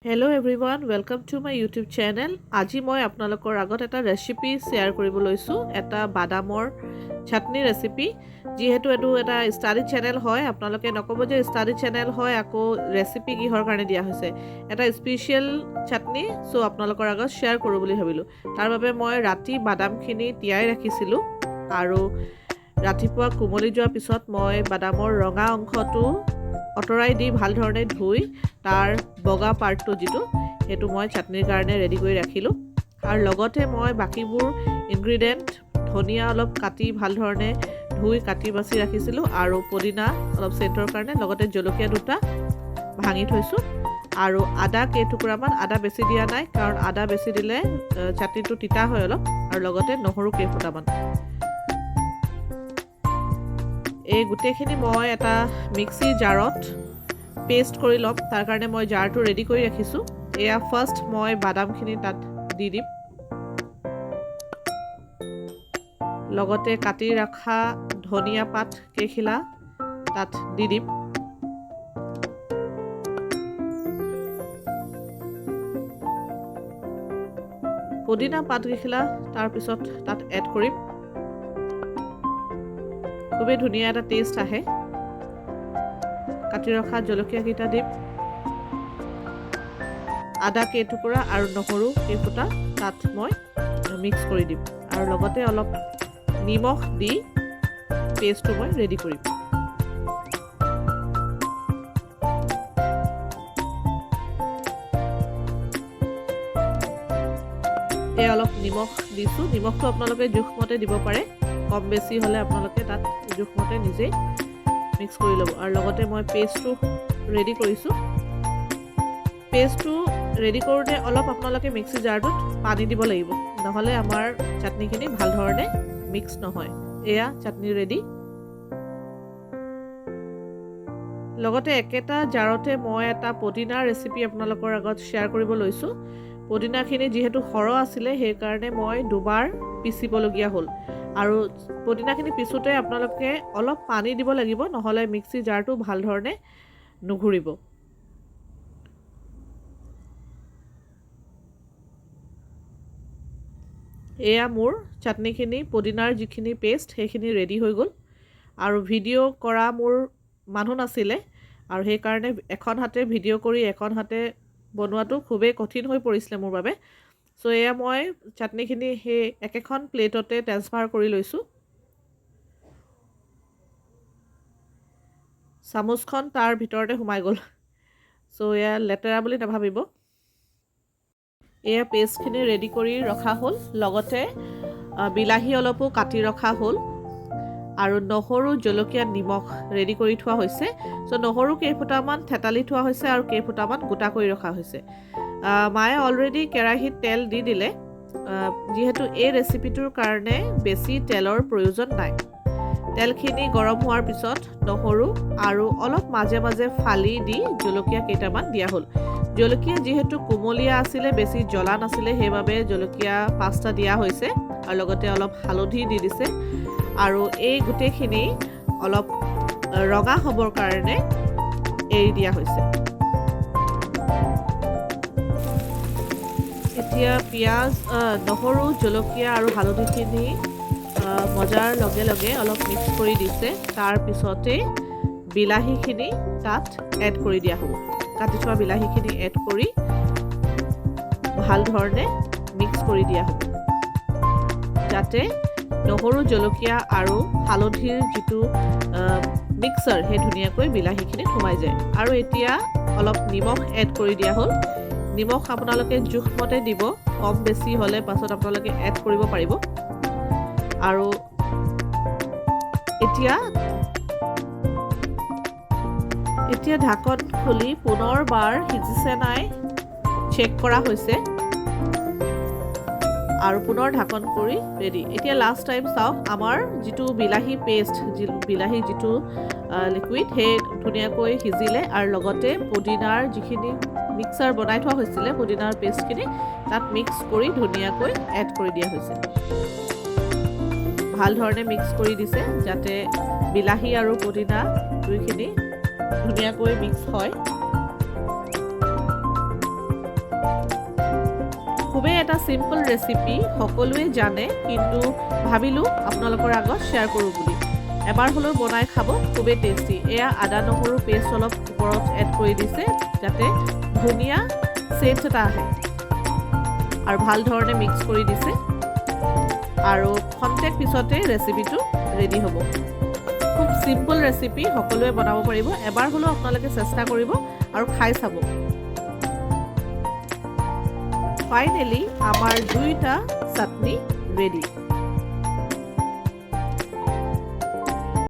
Hello everyone, welcome to my YouTube channel. আজি মই আপোনালোকৰ আগত এটা ৰেচিপি শেয়াৰ কৰিব লৈছো, এটা বাদামৰ চাটনি ৰেচিপি। যেহেতু এটো এটা ষ্টাডি চেনেল হয়, আপোনালোকে নকব যে ষ্টাডি চেনেল হয় আকৌ ৰেচিপি কিহৰ কাৰণে দিয়া হৈছে। এটা স্পেশাল চাটনি সো আপোনালোকৰ আগত শেয়াৰ কৰো বুলি ভাবিলো। তাৰ বাবে মই ৰাতি বাদামখিনি তিয়াই ৰাখিছিলো আৰু ৰাতিপুৱা কুমলি যোৱাৰ পিছত মই বাদামৰ ৰঙা অংশটো অটৰাই দি ভাল ধৰণে ধুই তাৰ বগা পাৰ্টটো যেটো হেতু মই চাটনিৰ কাৰণে ৰেডি কৰি ৰাখিলো আৰু লগতে মই বাকিবোৰ ইনগ্ৰেডিয়েন্ট ধনিয়া অলপ কাটি ভাল ধৰণে ধুই কাটি বাছি ৰাখিছিলো আৰু পদিনা অলপ সেন্টৰ কাৰণে লগতে জলকীয়া দুটা ভাঙি থৈছো আৰু আদা কেইটুকুৰামান আদা বেছি দিয়া নাই কাৰণ আদা বেছি দিলে চাটনিটো তিতা হয় অলপ আৰু লগতে নহৰু কেইফুটামান এই গুটেখিনি মই এটা মিক্সি জাৰত পেষ্ট কৰি লম তাৰ কাৰণে মই জাৰটো ৰেডি কৰি ৰাখিছো এয়া ফাৰ্স্ট মই বাদামখিনি তাত দি দিম লগতে কাটি ৰাখা ধনিয়া পাত কেখিলা তাত দি দিম পুদিনা পাত কেখিলা তাৰ পিছত তাত এড কৰিম খুবেই ধুনীয়া এটা টেষ্ট আহে কাটি ৰখা জলকীয়া কিটা দিম আদা কেটুকুৰা আৰু নহৰু কেফুটা তাত মই মিক্স কৰি দিম আৰু লগতে অলপ নিমখ দি পেষ্টটো মই ৰেডি কৰিম এই অলপ নিমখ দিছো নিমখটো আপোনালোকে জোখমতে দিব পাৰে কম বেছি হলে আপোনালোকে তাত জোখমতে নিজে মিক্স কৰি লব আৰু লগতে মই পেষ্টটো ৰেডি কৰিছো পেষ্টটো ৰেডি কৰোতে অলপ আপোনালোকে মিক্সি জাৰটোত পানী দিব লাগিব নহলে আমাৰ চাটনিখিনি ভাল ধৰণে মিক্স নহয় এয়া চাটনি ৰেডি লগতে একেটা জাৰতে মই এটা পদিনা ৰেচিপি আপোনালোকৰ আগত শেয়াৰ কৰিব লৈছো পদিনাখিনি যেহেতু খৰ আছিল সেই কাৰণে মই দুবাৰ পিচিবলগীয়া হ'ল আৰু পদিনাখিনি পিছুতে আপোনালোকে অলপ পানী দিব লাগিব নহলে মিক্সি জাৰটো ভাল ধৰণে নুঘুৰিব এয়া মোৰ চাটনিখিনি পদিনাৰ যিখিনি পেষ্ট সেইখিনি ৰেডি হৈ গ'ল আৰু ভিডিঅ' কৰা মোৰ মানুহ নাছিলে আৰু সেই কাৰণে এখন হাতে ভিডিঅ' কৰি এখন হাতে বনোৱাটো খুবেই কঠিন হৈ পৰিছিল মোৰ বাবে সো এয়া মই চাটনিখিনি হে একেখন প্লেটতে ট্ৰান্সফাৰ কৰি লৈছো চামুচখন তাৰ ভিতৰতে সোমাই গ'ল সো এয়া লেতেৰা বুলি নাভাবিব এয়া পেষ্টখিনি ৰেডি কৰি ৰখা হ'ল লগতে বিলাহী অলপো কাটি ৰখা হ'ল আৰু নহৰু জলকীয়া নিমখ ৰেডি কৰি থোৱা হৈছে সো নহৰু কেইফুটামান থেতালি থোৱা হৈছে আৰু কেইফুটামান গোটা কৰি ৰখা হৈছে মায়ে অলৰেডি কেৰাহীত তেল দি দিলে যেহেতু এই ৰেচিপিটোৰ কাৰণে বেছি তেলৰ প্ৰয়োজন নাই তেলখিনি গৰম হোৱাৰ পিছত নহৰু আৰু অলপ মাজে মাজে ফালি দি জলকীয়া কেইটামান দিয়া হ'ল জলকীয়া যেহেতু কুমলীয়া আছিল বেছি জ্বলা নাছিল সেইবাবে জলকীয়া পাঁচটা দিয়া হৈছে আৰু লগতে অলপ হালধি দি দিছে আৰু এই গুটেখিনি অলপ ৰঙা হ'বৰ কাৰণে এৰি দিয়া হৈছে এতিয়া পিয়াজ নহৰু জলকীয়া আৰু হালধিখিনি মজাৰ লগে লগে অলপ মিক্স কৰি দিছে তাৰ পিছতে বিলাহীখিনি তাত এড কৰি দিয়া হ'ব কাটি থোৱা বিলাহীখিনি এড কৰি ভাল ধৰণে মিক্স কৰি দিয়া হ'ব যাতে নহৰু জলকীয়া আৰু হালধিৰ যিটো মিক্সাৰ হে ধুনীয়াকৈ বিলাহীখিনি সোমাই যায় আৰু এতিয়া অলপ নিমখ এড কৰি দিয়া হ'ল নিমখ আপোনালোকে জোখমতে দিব কম বেছি হলে পাছত আপোনালোকে এড কৰিব পাৰিব আৰু এতিয়া ঢাকন খুলি পুনৰবাৰ সিজিছে নাই চেক কৰা হৈছে আৰু পুনৰ ঢাকন কৰি ৰেডি এতিয়া লাষ্ট টাইম চাওক আমাৰ যিটো বিলাহী পেষ্ট বিলাহী যিটো লিকুইড হে ধুনীয়াকৈ সিজিলে আৰু লগতে পুদিনাৰ যিখিনি মিক্সাৰ বনাই থোৱা হৈছিল পুদিনাৰ পেষ্টখিনি তাত মিক্স কৰি ধুনীয়াকৈ এড কৰি দিয়া হৈছে ভাল ধৰণে মিক্স কৰি দিছে যাতে বিলাহী আৰু পুদিনা দুইখিনি ধুনীয়াকৈ মিক্স হয় খুবেই এটা সিম্পল ৰেচিপি, সকলোৱে জানে, কিন্তু ভাবিলোঁ আপোনালোকৰ আগত শ্বেয়াৰ কৰোঁ বুলি। এবাৰ হ'লেও বনাই খাব, খুবেই টেষ্টি। এয়া আদা নহৰু পেষ্ট অলপ ওপৰত এড কৰি দিছে যাতে ধুনীয়া চেণ্ট এটা আহে, আৰু ভাল ধৰণে মিক্স কৰি দিছে, আৰু খন্তেক পিছতে ৰেচিপিটো ৰেডি হ'ব। খুব চিম্পল ৰেচিপি, সকলোৱে বনাব পাৰিব। এবাৰ হ'লেও আপোনালোকে চেষ্টা কৰিব আৰু খাই চাব। ফাইনেলি আমাৰ 2টা চাটনি ৰেডি।